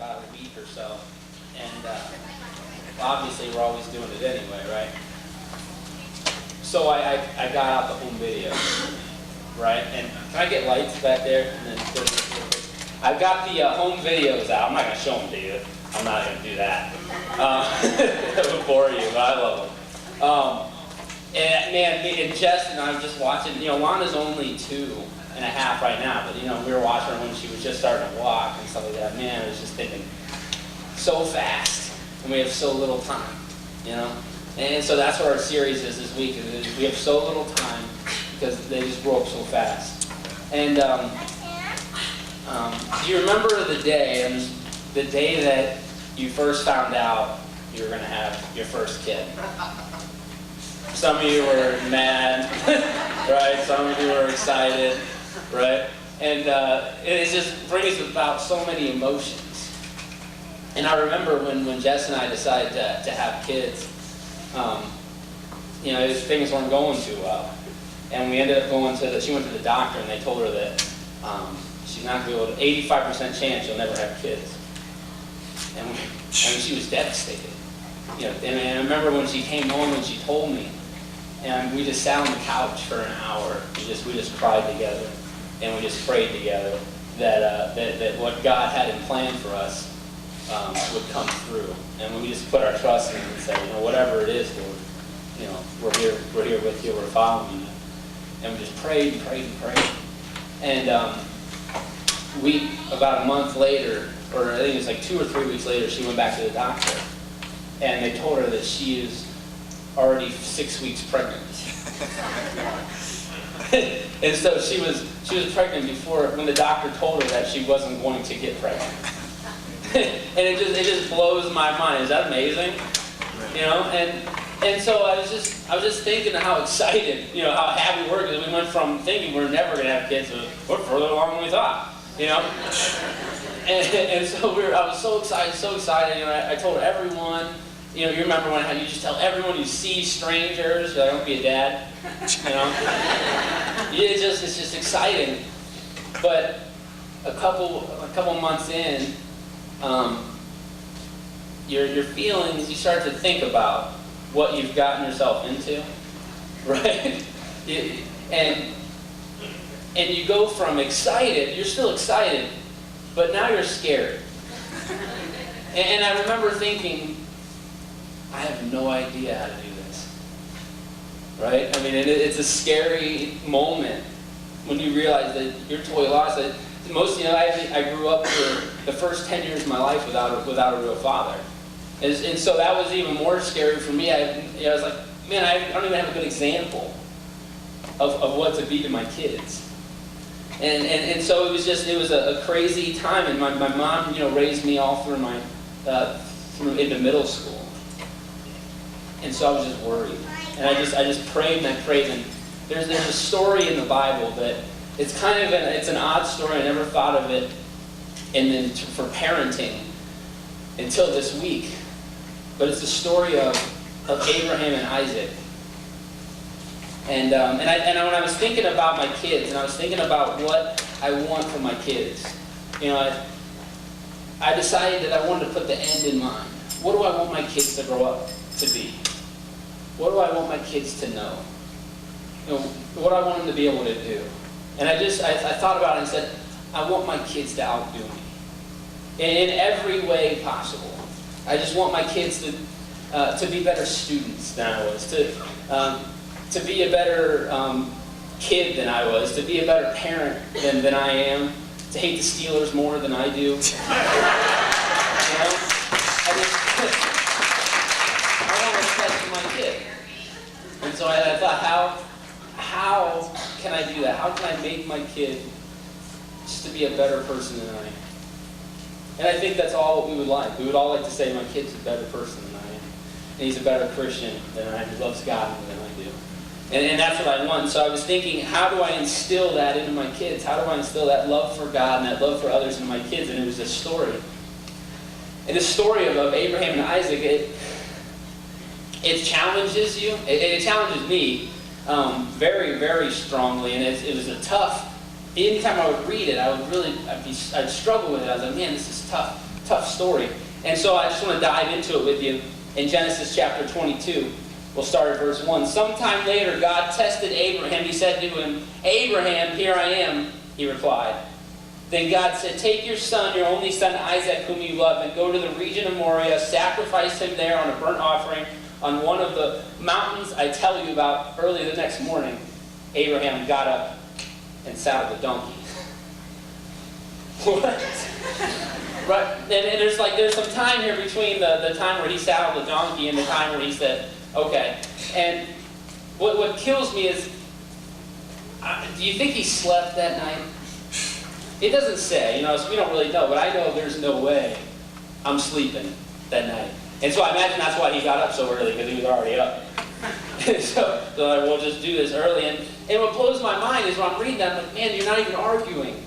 about a week or so. And obviously we're always doing it anyway, right? So I got out the home video, right? And can I get lights back there? And then I've got the home videos out. I'm not going to show them to you. I'm not going to do that. That would bore you, but I love them. And man, me and Jess and I were just watching, Lana's only 2.5 right now, but we were watching her when she was just starting to walk and stuff like that. Man, I was just thinking, so fast, and we have so little time, And so that's what our series is this week, is we have so little time because they just grow up so fast. And do you remember the day that you first found out you were going to have your first kid? Some of you were mad, right? Some of you were excited, right? And it just brings about so many emotions. And I remember when Jess and I decided to have kids, things weren't going too well. And we ended up she went to the doctor and they told her that she's not going to be able to, 85% chance she'll never have kids. And she was devastated. And I remember when she came home and she told me, and we just sat on the couch for an hour. We just cried together, and we just prayed together that what God had in plan for us would come through. And we just put our trust in Him and say, whatever it is, Lord, we're here with you, we're following you. And we just prayed and prayed and prayed. And about a month later, or I think it was like 2 or 3 weeks later, she went back to the doctor, and they told her that she is already 6 weeks pregnant. And so she was pregnant before, when the doctor told her that she wasn't going to get pregnant. And it just blows my mind. Is that amazing? And so I was just thinking of how excited, how happy we were, because we went from thinking we're never going to have kids to we're further along than we thought, And so I was so excited. I told everyone. You remember when you just tell everyone you see strangers, you're like, don't be a dad. It's just exciting. But a couple months in, your feelings, you start to think about what you've gotten yourself into, right? And you go from excited, you're still excited, but now you're scared. And I remember thinking, I have no idea how to do this, right? I mean, it's a scary moment when you realize that you're totally lost. I grew up for the first 10 years of my life without a real father. And so that was even more scary for me. I was like, man, I don't even have a good example of what to be to my kids. And so it was a crazy time. And my mom, raised me all through into middle school. And so I was just worried. And I just prayed and I prayed. And there's a story in the Bible that it's it's an odd story. I never thought of it for parenting until this week. But it's the story of Abraham and Isaac. And when I was thinking about my kids, and I was thinking about what I want for my kids, I decided that I wanted to put the end in mind. What do I want my kids to grow up to be? What do I want my kids to know? What do I want them to be able to do? And I thought about it and said, I want my kids to outdo me. In every way possible. I just want my kids to be better students than I was, to be a better kid than I was, to be a better parent than I am, to hate the Steelers more than I do. I want to test my kid. And so I thought, how can I do that? How can I make my kid just to be a better person than I am? And I think that's all what we would like. We would all like to say my kid's a better person than I am. And he's a better Christian than I am. He loves God more than I do. And that's what I want. So I was thinking, how do I instill that into my kids? How do I instill that love for God and that love for others into my kids? And it was this story. And the story of Abraham and Isaac, it challenges you. It challenges me very, very strongly. And it was a tough, anytime I would read it, I'd struggle with it. I was like, man, this is tough tough story. And so I just want to dive into it with you. In Genesis chapter 22, we'll start at verse 1. Sometime later, God tested Abraham. He said to him, "Abraham, here I am," he replied. Then God said, "Take your son, your only son Isaac, whom you love, and go to the region of Moriah, sacrifice him there on a burnt offering on one of the mountains I tell you about." Early the next morning, Abraham got up and saddled the donkey. What? Right? And there's some time here between the time where he saddled the donkey and the time where he said, "Okay." And what kills me is, do you think he slept that night? It doesn't say, so we don't really know, but I know there's no way I'm sleeping that night. And so I imagine that's why he got up so early, because he was already up. so we'll just do this early. And what blows my mind is when I'm reading that, I'm like, man, you're not even arguing.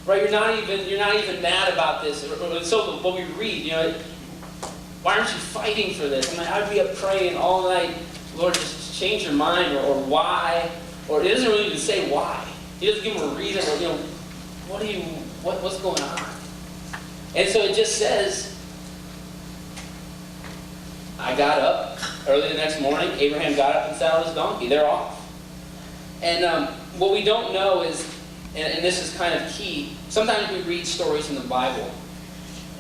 Right? You're not even mad about this. So what we read, why aren't you fighting for this? I'm like, I'd be up praying all night, Lord, just change your mind, or why. Or it doesn't really even say why. He doesn't give him a reason, or, what's going on? And so it just says, I got up early the next morning. Abraham got up and saddled his donkey. They're off. And what we don't know is, and this is kind of key, sometimes we read stories in the Bible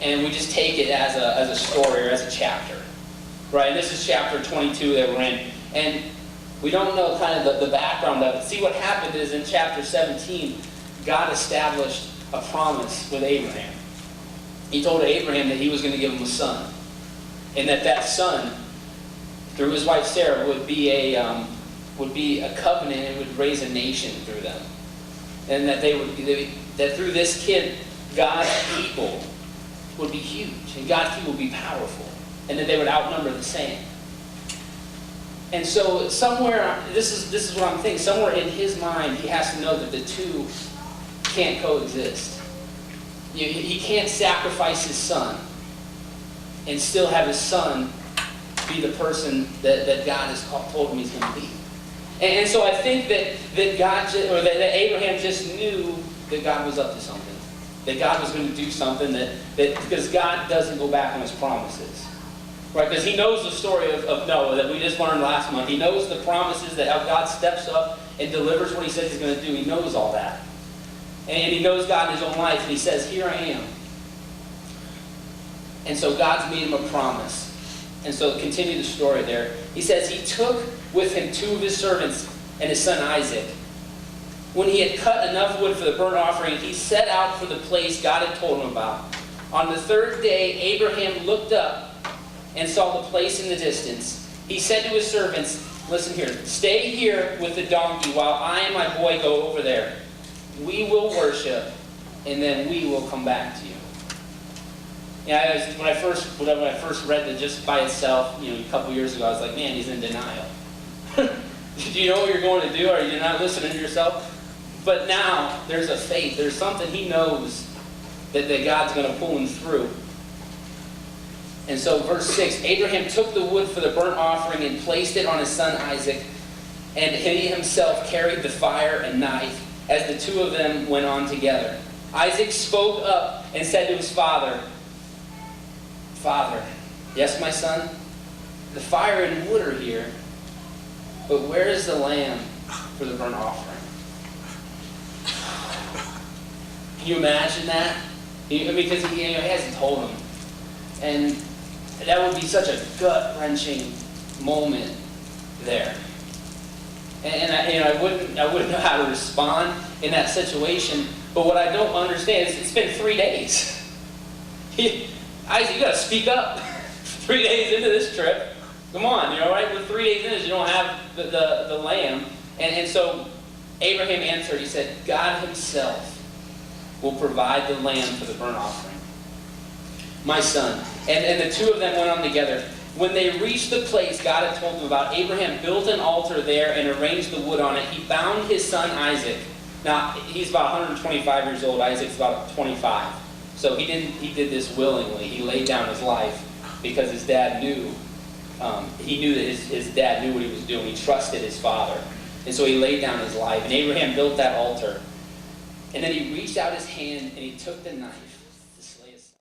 and we just take it as a story or as a chapter. Right? And this is chapter 22 that we're in. And we don't know kind of the background of it. See, what happened is in chapter 17, God established a promise with Abraham. He told Abraham that he was going to give him a son. And that son, through his wife Sarah, would be a covenant and would raise a nation through them. And that that through this kid, God's people would be huge, and God's people would be powerful, and that they would outnumber the sand. And so somewhere, this is what I'm thinking, somewhere in his mind, he has to know that the two can't coexist. He can't sacrifice his son and still have his son be the person that God has told him he's going to be. And so I think that God, or that Abraham just knew that God was up to something. That God was going to do something that because God doesn't go back on his promises. Right? Because he knows the story of Noah that we just learned last month. He knows the promises, that how God steps up and delivers what he says he's going to do. He knows all that. And he knows God in his own life. And he says, "Here I am." And so God's made him a promise. And so continue the story there. He says he took with him 2 of his servants and his son Isaac. When he had cut enough wood for the burnt offering, he set out for the place God had told him about. On the 3rd day, Abraham looked up and saw the place in the distance. He said to his servants, "Listen here, stay here with the donkey while I and my boy go over there. We will worship, and then we will come back to you." When I first read it just by itself, a couple years ago, I was like, man, he's in denial. Do you know what you're going to do? Are you not listening to yourself? But now there's a faith. There's something he knows that God's going to pull him through. And so verse 6, Abraham took the wood for the burnt offering and placed it on his son Isaac, and he himself carried the fire and knife as the 2 of them went on together. Isaac spoke up and said to his father, "Father." "Yes, my son?" "The fire and wood are here, but where is the lamb for the burnt offering?" Can you imagine that? Because he hasn't told him. And that would be such a gut-wrenching moment there. And I wouldn't know how to respond in that situation. But what I don't understand is it's been 3 days. Isaac, you got to speak up. 3 days into this trip, come on, right? With 3 days in, you don't have the lamb, and so Abraham answered. He said, "God Himself will provide the lamb for the burnt offering, my son." And the 2 of them went on together. When they reached the place God had told them about, Abraham built an altar there and arranged the wood on it. He bound his son Isaac. Now he's about 125 years old. Isaac's about 25. So he did this willingly. He laid down his life because his dad knew. He knew that his dad knew what he was doing. He trusted his father. And so he laid down his life. And Abraham built that altar. And then he reached out his hand and he took the knife.